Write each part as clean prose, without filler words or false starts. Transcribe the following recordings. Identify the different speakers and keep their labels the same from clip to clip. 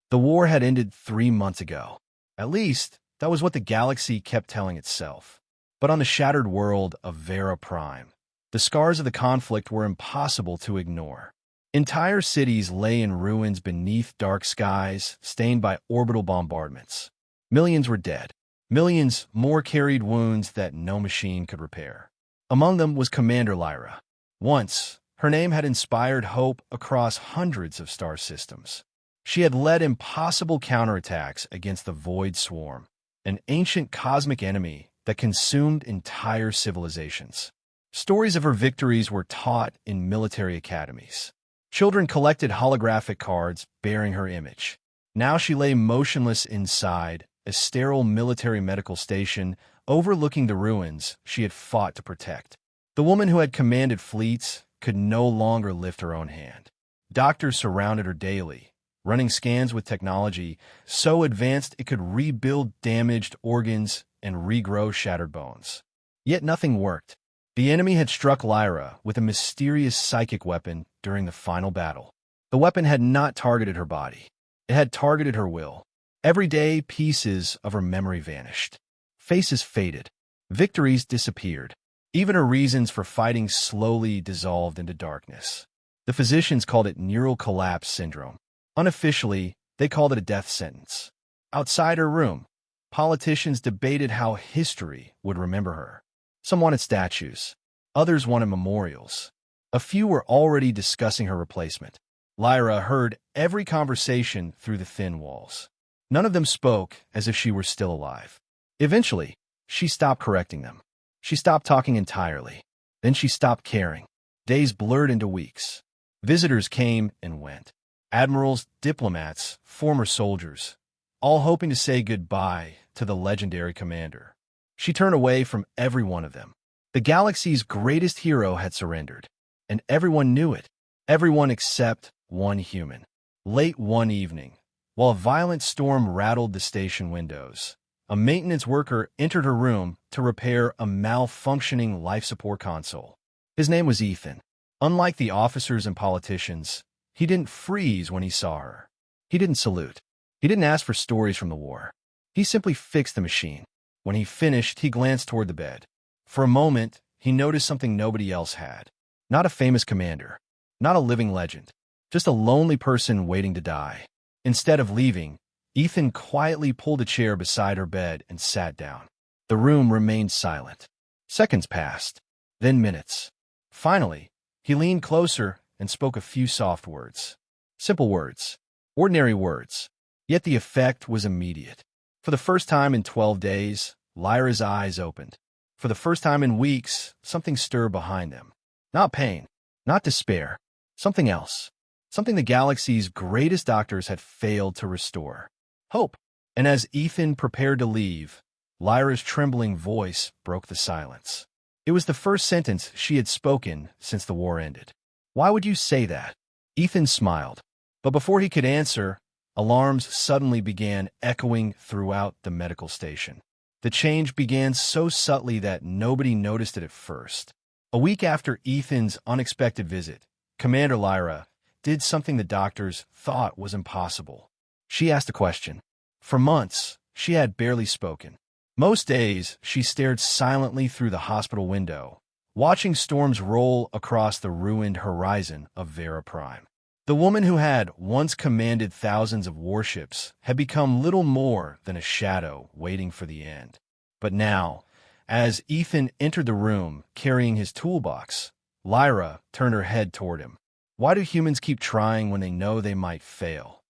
Speaker 1: The war had ended 3 months ago. At least, that was what the galaxy kept telling itself. But on the shattered world of Vera Prime, the scars of the conflict were impossible to ignore. Entire cities lay in ruins beneath dark skies, stained by orbital bombardments. Millions were dead. Millions more carried wounds that no machine could repair. Among them was Commander Lyra. Once, her name had inspired hope across hundreds of star systems. She had led impossible counterattacks against the Void Swarm, an ancient cosmic enemy that consumed entire civilizations. Stories of her victories were taught in military academies. Children collected holographic cards bearing her image. Now she lay motionless inside a sterile military medical station overlooking the ruins she had fought to protect. The woman who had commanded fleets could no longer lift her own hand. Doctors surrounded her daily, running scans with technology so advanced it could rebuild damaged organs and regrow shattered bones. Yet nothing worked. The enemy had struck Lyra with a mysterious psychic weapon during the final battle. The weapon had not targeted her body. It had targeted her will. Every day, pieces of her memory vanished. Faces faded. Victories disappeared. Even her reasons for fighting slowly dissolved into darkness. The physicians called it neural collapse syndrome. Unofficially, they called it a death sentence. Outside her room, politicians debated how history would remember her. Some wanted statues. Others wanted memorials. A few were already discussing her replacement. Lyra heard every conversation through the thin walls. None of them spoke as if she were still alive. Eventually, she stopped correcting them. She stopped talking entirely. Then she stopped caring. Days blurred into weeks. Visitors came and went. Admirals, diplomats, former soldiers, all hoping to say goodbye to the legendary commander. She turned away from every one of them. The galaxy's greatest hero had surrendered, and everyone knew it. Everyone except one human. Late one evening, while a violent storm rattled the station windows, a maintenance worker entered her room to repair a malfunctioning life support console. His name was Ethan. Unlike the officers and politicians, he didn't freeze when he saw her. He didn't salute. He didn't ask for stories from the war. He simply fixed the machine. When he finished, he glanced toward the bed. For a moment, he noticed something nobody else had. Not a famous commander. Not a living legend. Just a lonely person waiting to die. Instead of leaving, Ethan quietly pulled a chair beside her bed and sat down. The room remained silent. Seconds passed, then minutes. Finally, he leaned closer and spoke a few soft words. Simple words. Ordinary words. Yet the effect was immediate. For the first time in 12 days, Lyra's eyes opened. For the first time in weeks, something stirred behind them. Not pain, not despair, something else. Something the galaxy's greatest doctors had failed to restore. Hope. And as Ethan prepared to leave, Lyra's trembling voice broke the silence. It was the first sentence she had spoken since the war ended. Why would you say that? Ethan smiled. But before he could answer, alarms suddenly began echoing throughout the medical station. The change began so subtly that nobody noticed it at first. A week after Ethan's unexpected visit, Commander Lyra did something the doctors thought was impossible. She asked a question. For months, she had barely spoken. Most days, she stared silently through the hospital window, watching storms roll across the ruined horizon of Vera Prime. The woman who had once commanded thousands of warships had become little more than a shadow waiting for the end. But now, as Ethan entered the room carrying his toolbox, Lyra turned her head toward him. Why do humans keep trying when they know they might fail?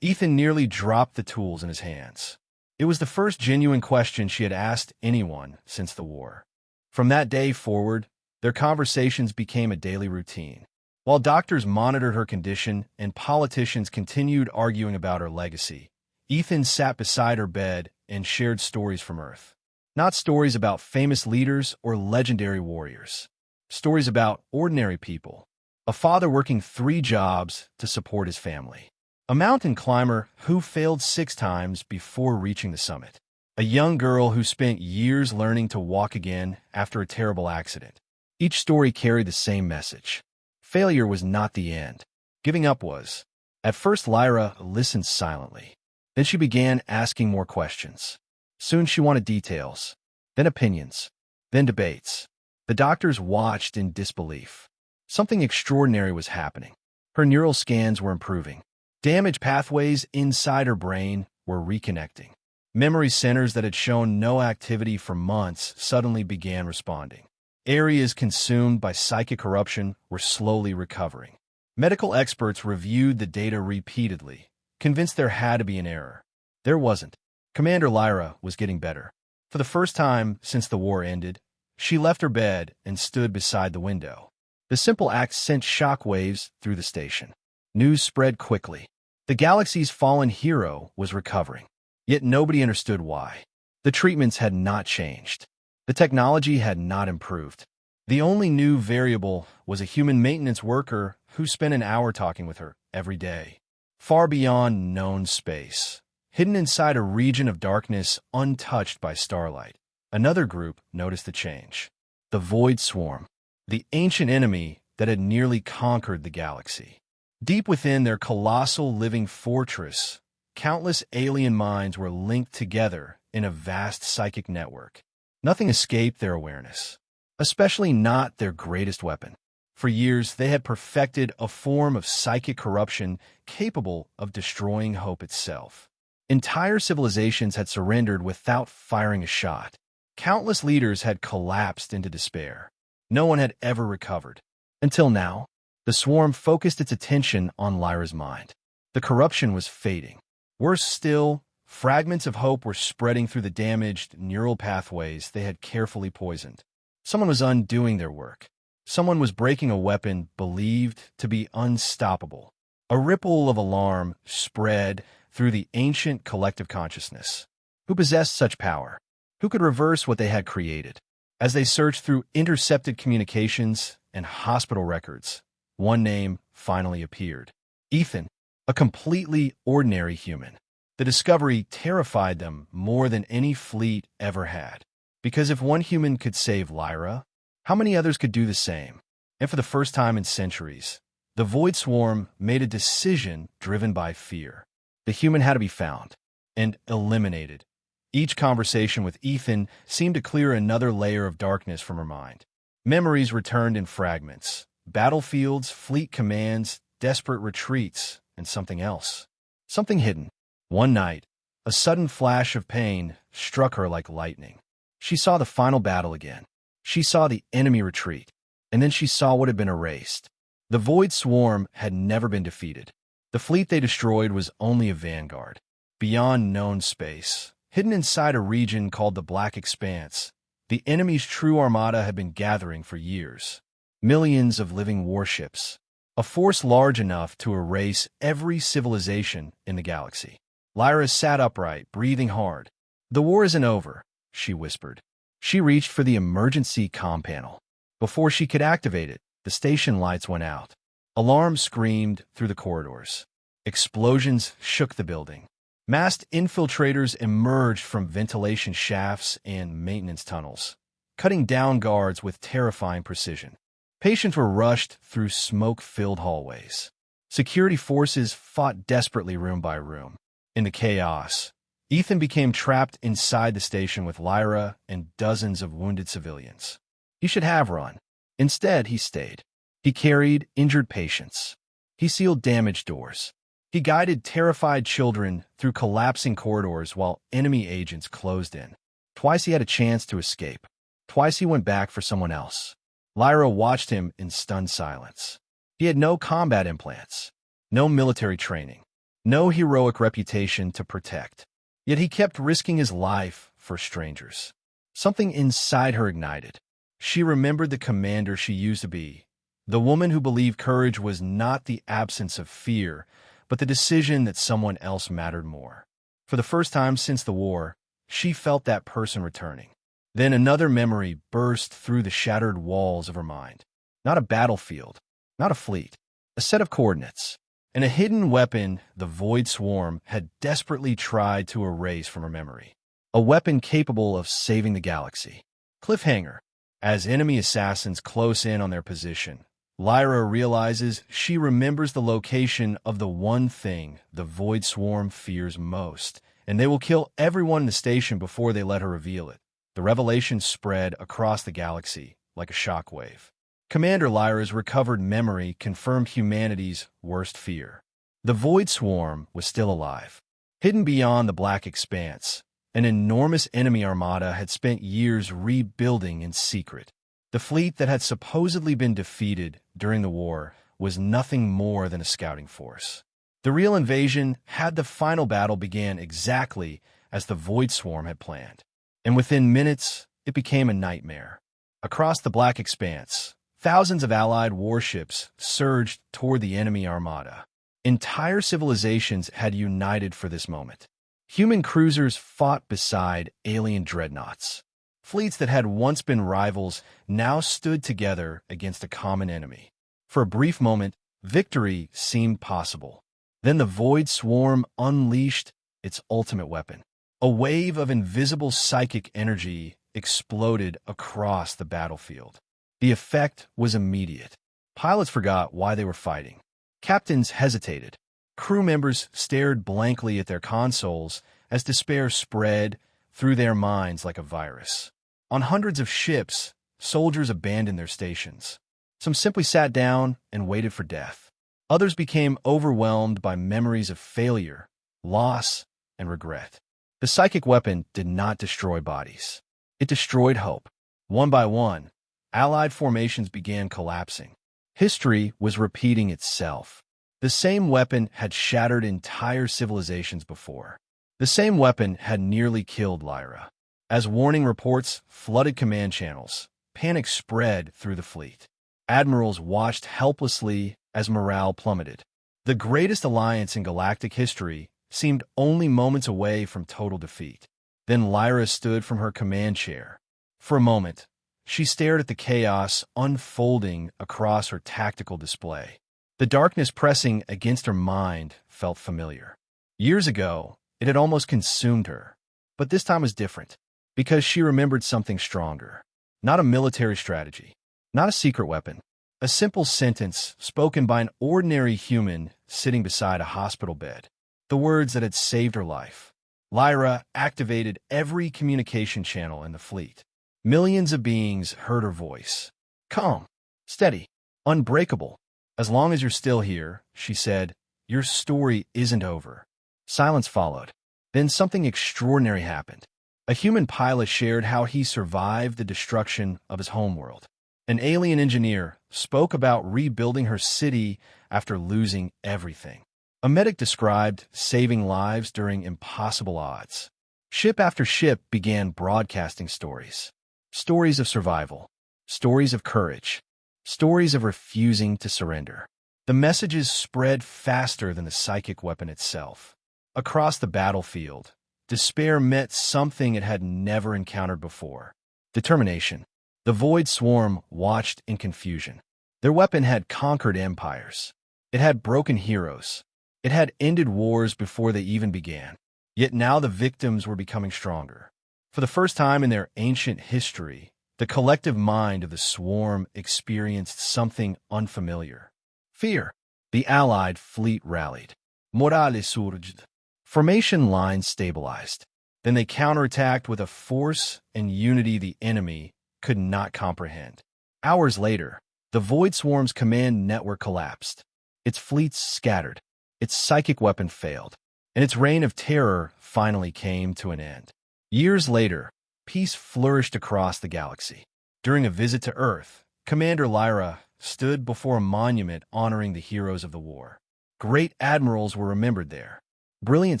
Speaker 1: Ethan nearly dropped the tools in his hands. It was the first genuine question she had asked anyone since the war. From that day forward, their conversations became a daily routine. While doctors monitored her condition and politicians continued arguing about her legacy, Ethan sat beside her bed and shared stories from Earth. Not stories about famous leaders or legendary warriors. Stories about ordinary people. A father working 3 jobs to support his family. A mountain climber who failed 6 times before reaching the summit. A young girl who spent years learning to walk again after a terrible accident. Each story carried the same message. Failure was not the end. Giving up was. At first, Lyra listened silently. Then she began asking more questions. Soon she wanted details, then opinions, then debates. The doctors watched in disbelief. Something extraordinary was happening. Her neural scans were improving. Damaged pathways inside her brain were reconnecting. Memory centers that had shown no activity for months suddenly began responding. Areas consumed by psychic corruption were slowly recovering. Medical experts reviewed the data repeatedly, convinced there had to be an error. There wasn't. Commander Lyra was getting better. For the first time since the war ended, she left her bed and stood beside the window. The simple act sent shockwaves through the station. News spread quickly. The galaxy's fallen hero was recovering. Yet nobody understood why. The treatments had not changed. The technology had not improved. The only new variable was a human maintenance worker who spent an hour talking with her every day. Far beyond known space, hidden inside a region of darkness untouched by starlight, another group noticed the change. The Void Swarm, the ancient enemy that had nearly conquered the galaxy. Deep within their colossal living fortress, countless alien minds were linked together in a vast psychic network. Nothing escaped their awareness, especially not their greatest weapon. For years, they had perfected a form of psychic corruption capable of destroying hope itself. Entire civilizations had surrendered without firing a shot. Countless leaders had collapsed into despair. No one had ever recovered. Until now, the swarm focused its attention on Lyra's mind. The corruption was fading. Worse still, fragments of hope were spreading through the damaged neural pathways they had carefully poisoned. Someone was undoing their work. Someone was breaking a weapon believed to be unstoppable. A ripple of alarm spread through the ancient collective consciousness. Who possessed such power? Who could reverse what they had created? As they searched through intercepted communications and hospital records, one name finally appeared. Ethan, a completely ordinary human. The discovery terrified them more than any fleet ever had. Because if one human could save Lyra, how many others could do the same? And for the first time in centuries, the Void Swarm made a decision driven by fear. The human had to be found and eliminated. Each conversation with Ethan seemed to clear another layer of darkness from her mind. Memories returned in fragments. Battlefields, fleet commands, desperate retreats, and something else. Something hidden. One night, a sudden flash of pain struck her like lightning. She saw the final battle again. She saw the enemy retreat, and then she saw what had been erased. The Void Swarm had never been defeated. The fleet they destroyed was only a vanguard. Beyond known space, hidden inside a region called the Black Expanse, the enemy's true armada had been gathering for years. Millions of living warships, a force large enough to erase every civilization in the galaxy. Lyra sat upright, breathing hard. "The war isn't over," she whispered. She reached for the emergency comm panel. Before she could activate it, the station lights went out. Alarms screamed through the corridors. Explosions shook the building. Masked infiltrators emerged from ventilation shafts and maintenance tunnels, cutting down guards with terrifying precision. Patients were rushed through smoke-filled hallways. Security forces fought desperately room by room. In the chaos, Ethan became trapped inside the station with Lyra and dozens of wounded civilians. He should have run. Instead, he stayed. He carried injured patients. He sealed damaged doors. He guided terrified children through collapsing corridors while enemy agents closed in. Twice he had a chance to escape. Twice he went back for someone else. Lyra watched him in stunned silence. He had no combat implants, no military training, no heroic reputation to protect. Yet he kept risking his life for strangers. Something inside her ignited. She remembered the commander she used to be, the woman who believed courage was not the absence of fear, but the decision that someone else mattered more. For the first time since the war, she felt that person returning. Then another memory burst through the shattered walls of her mind. Not a battlefield, not a fleet, a set of coordinates, and a hidden weapon the Void Swarm had desperately tried to erase from her memory. A weapon capable of saving the galaxy. Cliffhanger. As enemy assassins close in on their position, Lyra realizes she remembers the location of the one thing the Void Swarm fears most, and they will kill everyone in the station before they let her reveal it. The revelation spread across the galaxy like a shockwave. Commander Lyra's recovered memory confirmed humanity's worst fear. The Void Swarm was still alive. Hidden beyond the black expanse, an enormous enemy armada had spent years rebuilding in secret. The fleet that had supposedly been defeated during the war was nothing more than a scouting force. The real invasion had the final battle began exactly as the Void Swarm had planned. And within minutes, it became a nightmare. Across the black expanse, thousands of allied warships surged toward the enemy armada. Entire civilizations had united for this moment. Human cruisers fought beside alien dreadnoughts. Fleets that had once been rivals now stood together against a common enemy. For a brief moment, victory seemed possible. Then the Void Swarm unleashed its ultimate weapon. A wave of invisible psychic energy exploded across the battlefield. The effect was immediate. Pilots forgot why they were fighting. Captains hesitated. Crew members stared blankly at their consoles as despair spread through their minds like a virus. On hundreds of ships, soldiers abandoned their stations. Some simply sat down and waited for death. Others became overwhelmed by memories of failure, loss, and regret. The psychic weapon did not destroy bodies. It destroyed hope. One by one, Allied formations began collapsing. History was repeating itself. The same weapon had shattered entire civilizations before. The same weapon had nearly killed Lyra. As warning reports flooded command channels, panic spread through the fleet. Admirals watched helplessly as morale plummeted. The greatest alliance in galactic history seemed only moments away from total defeat. Then Lyra stood from her command chair. For a moment, she stared at the chaos unfolding across her tactical display. The darkness pressing against her mind felt familiar. Years ago, it had almost consumed her. But this time was different, because she remembered something stronger. Not a military strategy, not a secret weapon. A simple sentence spoken by an ordinary human sitting beside a hospital bed. The words that had saved her life. Lyra activated every communication channel in the fleet. Millions of beings heard her voice. Calm, steady, unbreakable. As long as you're still here, she said, your story isn't over. Silence followed. Then something extraordinary happened. A human pilot shared how he survived the destruction of his homeworld. An alien engineer spoke about rebuilding her city after losing everything. A medic described saving lives during impossible odds. Ship after ship began broadcasting stories. Stories of survival. Stories of courage. Stories of refusing to surrender. The messages spread faster than the psychic weapon itself. Across the battlefield, despair met something it had never encountered before. Determination. The Void Swarm watched in confusion. Their weapon had conquered empires. It had broken heroes. It had ended wars before they even began. Yet now the victims were becoming stronger. For the first time in their ancient history, the collective mind of the swarm experienced something unfamiliar. Fear. The Allied fleet rallied. Morale surged. Formation lines stabilized. Then they counterattacked with a force and unity the enemy could not comprehend. Hours later, the Void Swarm's command network collapsed. Its fleets scattered. Its psychic weapon failed. And its reign of terror finally came to an end. Years later, peace flourished across the galaxy. During a visit to Earth, Commander Lyra stood before a monument honoring the heroes of the war. Great admirals were remembered there. Brilliant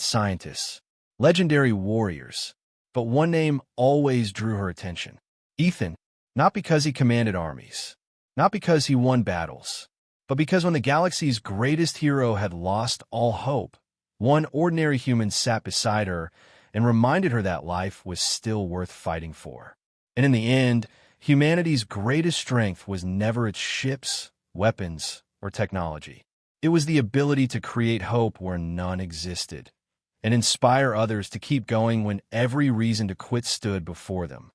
Speaker 1: scientists. Legendary warriors. But one name always drew her attention. Ethan. Not because he commanded armies. Not because he won battles. But because when the galaxy's greatest hero had lost all hope, one ordinary human sat beside her and reminded her that life was still worth fighting for. And in the end, humanity's greatest strength was never its ships, weapons, or technology. It was the ability to create hope where none existed, and inspire others to keep going when every reason to quit stood before them.